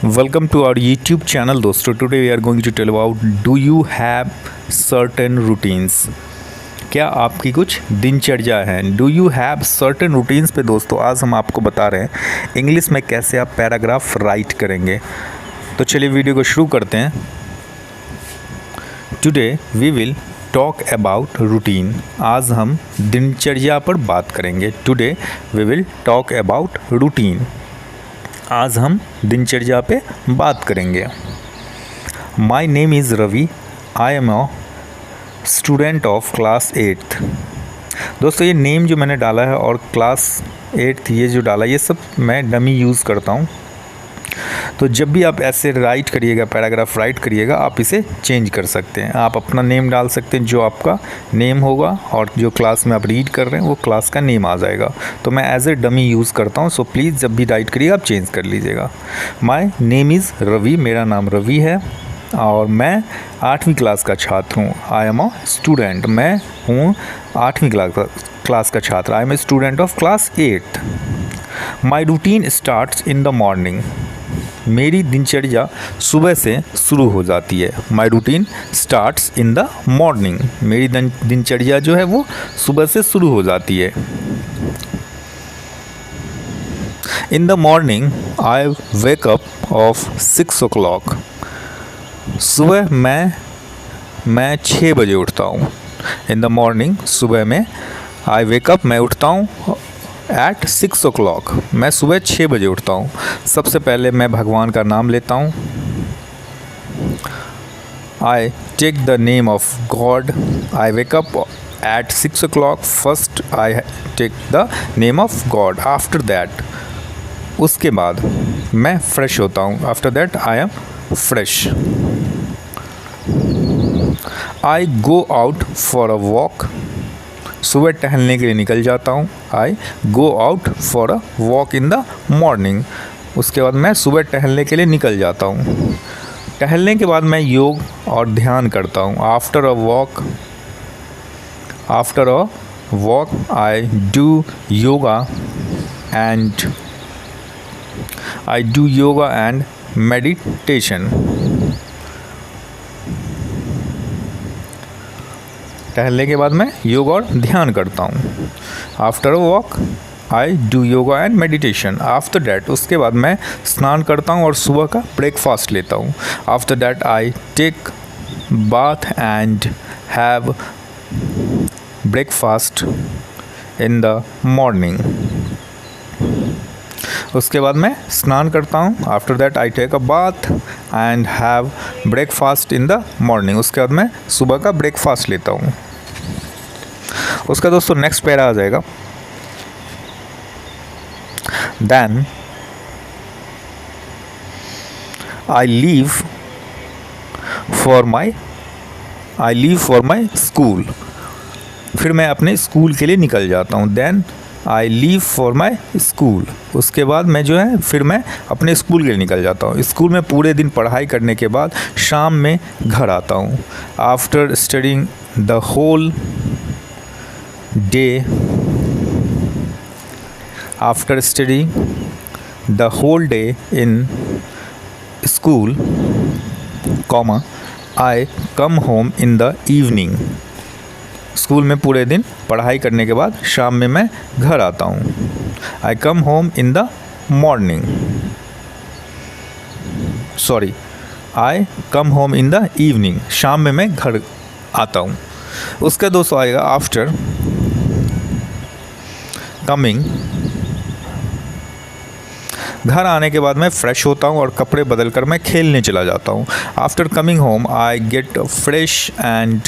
Welcome to our YouTube channel दोस्तों. Today we are going to tell about do you have certain routines. क्या आपकी कुछ दिनचर्या है. Do you have certain routines पे दोस्तों आज हम आपको बता रहे हैं इंग्लिश में कैसे आप पैराग्राफ राइट करेंगे. तो चलिए वीडियो को शुरू करते हैं. Today we will talk about routine. आज हम दिनचर्या पर बात करेंगे. Today we will talk about routine. आज हम दिनचर्या पे बात करेंगे. My name is Ravi. I am a student of class 8th. दोस्तों ये नेम जो मैंने डाला है और क्लास 8th ये जो डाला ये सब मैं डमी यूज़ करता हूँ. तो जब भी आप ऐसे राइट करिएगा पैराग्राफ राइट करिएगा आप इसे चेंज कर सकते हैं. आप अपना नेम डाल सकते हैं जो आपका नेम होगा और जो क्लास में आप रीड कर रहे हैं वो क्लास का नेम आ जाएगा. तो मैं एज ए डमी यूज़ करता हूँ. सो प्लीज़ जब भी राइट करिएगा आप चेंज कर लीजिएगा. My name is Ravi. मेरा नाम रवि है और मैं 8वीं क्लास का छात्र हूँ. I am a student. मैं हूँ 8वीं क्लास का छात्र. I am a student of class 8th. My routine starts in the morning. मेरी दिनचर्या सुबह से शुरू हो जाती है. My routine starts in the morning. मेरी दिनचर्या जो है वो सुबह से शुरू हो जाती है. इन the morning I wake up of 6 o'clock. सुबह मैं 6 बजे उठता हूँ. इन द मॉर्निंग सुबह में आई वेक अप मैं उठता हूँ एट 6 o'clock. मैं सुबह 6 बजे उठता हूँ. सबसे पहले मैं भगवान का नाम लेता हूँ. I take the name of God. I wake up at 6 o'clock. First I take the name of God. After that उसके बाद मैं फ्रेश होता हूँ. After that I am fresh. I go out for a walk. सुबह टहलने के लिए निकल जाता हूँ. I go out for a walk in the morning. उसके बाद मैं सुबह टहलने के लिए निकल जाता हूँ. टहलने के बाद मैं योग और ध्यान करता हूँ. After a walk I do yoga and meditation. टहलने के बाद मैं योग और ध्यान करता हूँ. After a walk I do yoga and meditation. After that उसके बाद मैं स्नान करता हूँ और सुबह का ब्रेकफास्ट लेता हूँ. After that I take bath and have breakfast in the morning. उसके बाद मैं स्नान करता हूँ. After that I take a bath and have breakfast in the morning. उसके बाद मैं सुबह का ब्रेकफास्ट लेता हूँ. उसका दोस्तों नेक्स्ट पैरा आ जाएगा. Then I leave for my school. फिर मैं अपने स्कूल के लिए निकल जाता हूँ. Then I leave for my school. उसके बाद मैं जो है फिर मैं अपने स्कूल के लिए निकल जाता हूँ. स्कूल में पूरे दिन पढ़ाई करने के बाद शाम में घर आता हूँ. After studying the whole day in school I come home in the evening. School में पूरे दिन पढ़ाई करने के बाद शाम में मैं घर आता हूँ. I come home in the morning. I come home in the evening. शाम में मैं घर आता हूँ. उसका दोस्तों आएगा आफ्टर कमिंग. घर आने के बाद मैं फ्रेश होता हूँ और कपड़े बदल कर मैं खेलने चला जाता हूँ. After coming home I get fresh and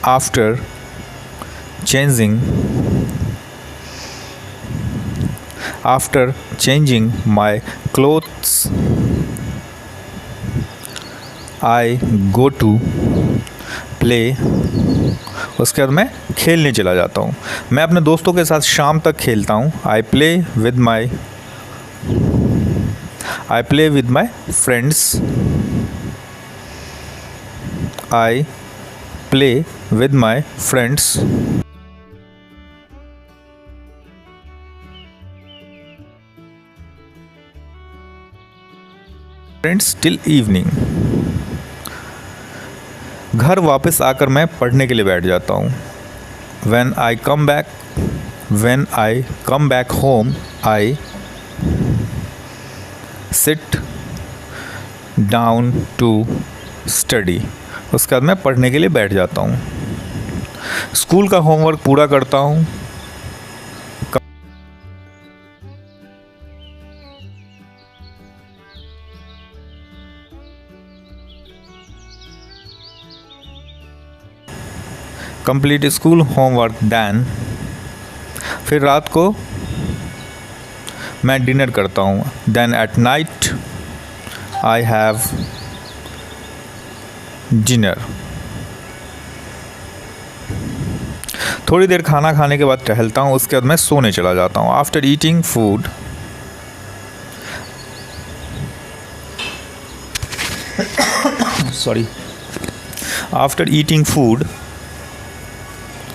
after changing my clothes I go to play. उसके बाद मैं खेलने चला जाता हूँ. मैं अपने दोस्तों के साथ शाम तक खेलता हूँ. I play with my friends. I play with my friends. Friends till evening. घर वापस आकर मैं पढ़ने के लिए बैठ जाता हूँ। when I come back home I sit down to study। उसके बाद मैं पढ़ने के लिए बैठ जाता हूँ। स्कूल का होमवर्क पूरा करता हूँ। Complete school homework done. फिर रात को मैं डिनर करता हूँ। Then at night I have dinner. थोड़ी देर खाना खाने के बाद टहलता हूँ, उसके बाद मैं सोने चला जाता हूँ। After eating food after eating food,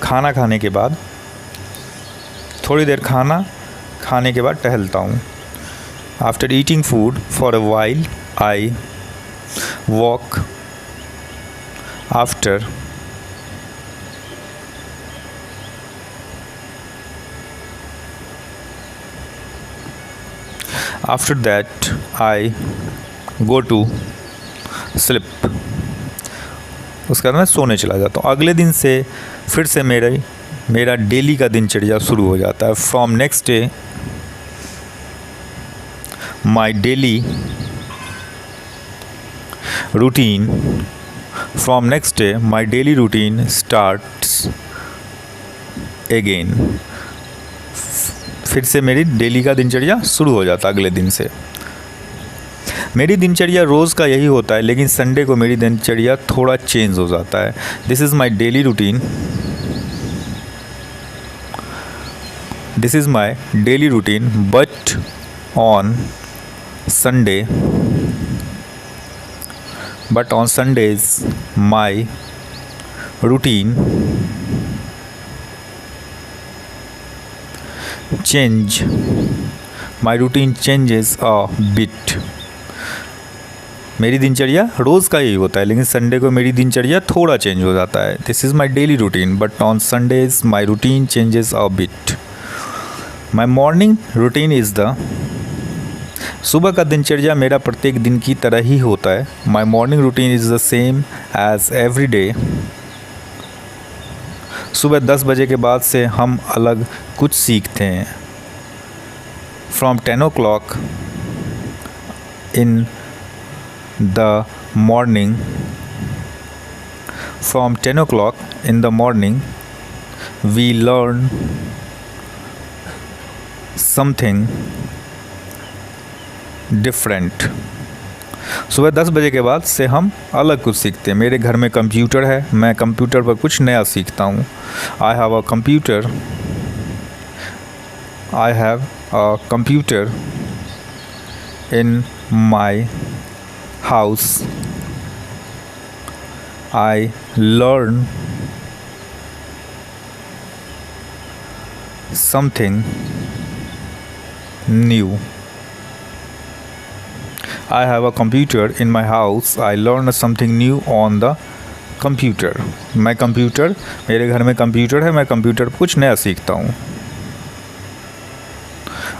खाना खाने के बाद थोड़ी देर खाना खाने के बाद टहलता हूँ। After eating food for a while I walk. After that I go to sleep. उसके बाद मैं सोने चला जाता हूँ। अगले दिन से फिर से मेरा डेली का दिनचर्या शुरू हो जाता है। From next day my daily routine starts again. फिर से मेरी डेली का दिनचर्या शुरू हो जाता है अगले दिन से। मेरी दिनचर्या रोज़ का यही होता है, लेकिन संडे को मेरी दिनचर्या थोड़ा चेंज हो जाता है। This is my daily routine but on Sundays my routine changes a bit. मेरी दिनचर्या रोज़ का यही होता है, लेकिन संडे को मेरी दिनचर्या थोड़ा चेंज हो जाता है। This is my daily routine but on Sundays my routine changes a bit. My morning routine is सुबह का दिनचर्या मेरा प्रत्येक दिन की तरह ही होता है। My morning routine is the same as every day. सुबह 10 बजे के बाद से हम अलग कुछ सीखते हैं। From 10 o'clock in the morning we learn something different। सुबह 10 बजे के बाद से हम अलग कुछ सीखते हैं। मेरे घर में कंप्यूटर है, मैं कंप्यूटर पर कुछ नया सीखता हूँ। I have a computer in my house. I learn something new. I have a computer in my house. I learn something new on the computer। मेरे घर में कंप्यूटर है, मैं कंप्यूटर पर कुछ नया सीखता हूँ।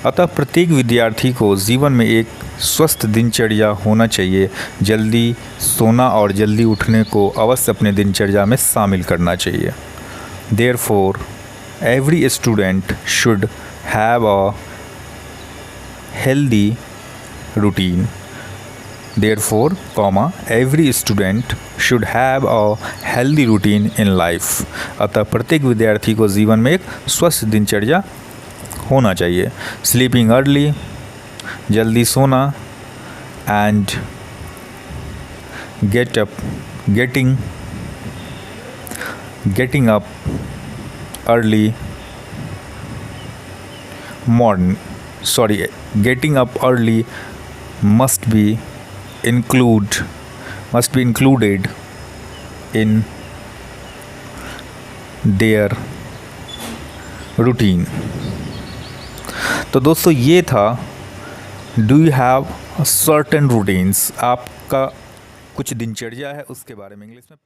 अतः प्रत्येक विद्यार्थी को जीवन में एक स्वस्थ दिनचर्या होना चाहिए। जल्दी सोना और जल्दी उठने को अवश्य अपने दिनचर्या में शामिल करना चाहिए। Therefore, every student should have a healthy routine। every student should have a healthy routine in life। अतः प्रत्येक विद्यार्थी को जीवन में एक स्वस्थ दिनचर्या होना चाहिए। स्लीपिंग अर्ली, जल्दी सोना, and getting up early morning। getting up early must be included in their routine। तो दोस्तों ये था do you have certain routines, आपका कुछ दिनचर्या है उसके बारे में इंग्लिश में